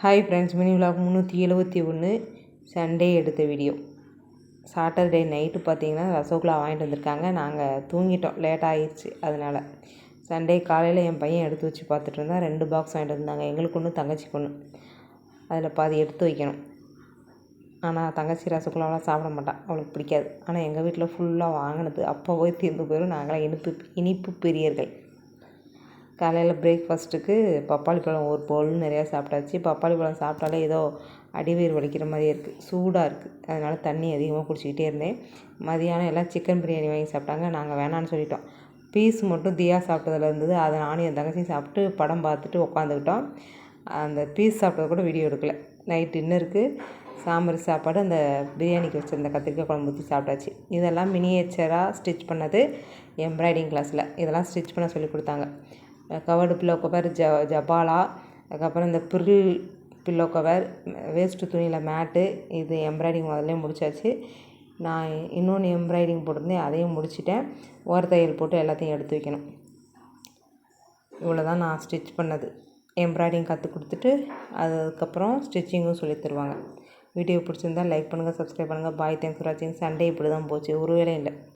Hi friends, mini vlog 371 Sunday எடுத்த video. Saturday night பார்த்தீங்கன்னா ரசகுல்லா வாங்கிட்டு வந்திருக்காங்க. நாங்கள் தூங்கிட்டோம், லேட் ஆகிடுச்சு. அதனால் சண்டே காலையில் என் பையன் எடுத்து வச்சு பார்த்துட்டு இருந்தான். 2 பாக்ஸ் வாங்கிட்டு வந்தாங்க, எங்களுக்கு ஒன்று தங்கச்சிக்கு ஒன்று. அதில் பாதி எடுத்து வைக்கணும். ஆனால் தங்கச்சி ரசகுல்லாவெலாம் சாப்பிட மாட்டான், அவளுக்கு பிடிக்காது. ஆனால் எங்கள் வீட்டில் ஃபுல்லாக வாங்கினது அப்போ போய் தீர்ந்து போயிடும். நாங்களாம் இனிப்பு பிரியர்கள். காலையில் பிரேக்ஃபாஸ்ட்டுக்கு பப்பாளி பழம் ஒரு பவுல் நிறையா சாப்பிட்டாச்சு. பப்பாளி பழம் சாப்பிட்டாலே ஏதோ அடிவயிறு வலிக்கிற மாதிரியே இருக்குது, சூடாக இருக்குது. அதனால் தண்ணி அதிகமாக குடிச்சிக்கிட்டே இருந்தேன். மதியானம் எல்லாம் சிக்கன் பிரியாணி வாங்கி சாப்பிட்டாங்க. நாங்கள் வேணான்னு சொல்லிட்டோம். பீஸ் மட்டும் தியா சாப்பிட்டதில் இருந்தது. அதை நானும் என் தங்கச்சியும் சாப்பிட்டு படம் பார்த்துட்டு உட்காந்துக்கிட்டோம். அந்த பீஸ் சாப்பிட்டது கூட வீடியோ எடுக்கலை. நைட் டின்னருக்கு சாம்பார் சாப்பாடு, அந்த பிரியாணிக்கு வச்சுருந்த கத்திரிக்காய் குழம்பு ஊற்றி சாப்பிட்டாச்சு. இதெல்லாம் மினியேச்சராக ஸ்டிச் பண்ணது எம்ப்ராய்டிங் கிளாஸில். இதெல்லாம் ஸ்டிச் பண்ண சொல்லி கொடுத்தாங்க. கவர்டு பில்லோ கவர், ஜபாலா, அதுக்கப்புறம் இந்த பில்லோ கவர், வேஸ்ட்டு துணியில் மேட்டு, இது எம்ப்ராய்டிங் முதல்ல முடிச்சாச்சு. நான் இன்னொன்று எம்ப்ராய்டிங் போட்டிருந்தேன், அதையும் முடிச்சிட்டேன். ஓரத்தையல் போட்டு எல்லாத்தையும் எடுத்து வைக்கணும். இவ்வளோ தான் நான் ஸ்டிச் பண்ணது. எம்ப்ராய்டிங் கற்றுக் கொடுத்துட்டு அதுக்கப்புறம் ஸ்டிச்சிங்கும் சொல்லி தருவாங்க. வீடியோ பிடிச்சிருந்தால் லைக் பண்ணுங்கள், சப்ஸ்கிரைப் பண்ணுங்கள். பாய், தேங்க்ஸ் ஃபார் வாட்சிங். சண்டே இப்படி தான் போச்சு, ஒரு வேலையும் இல்லை.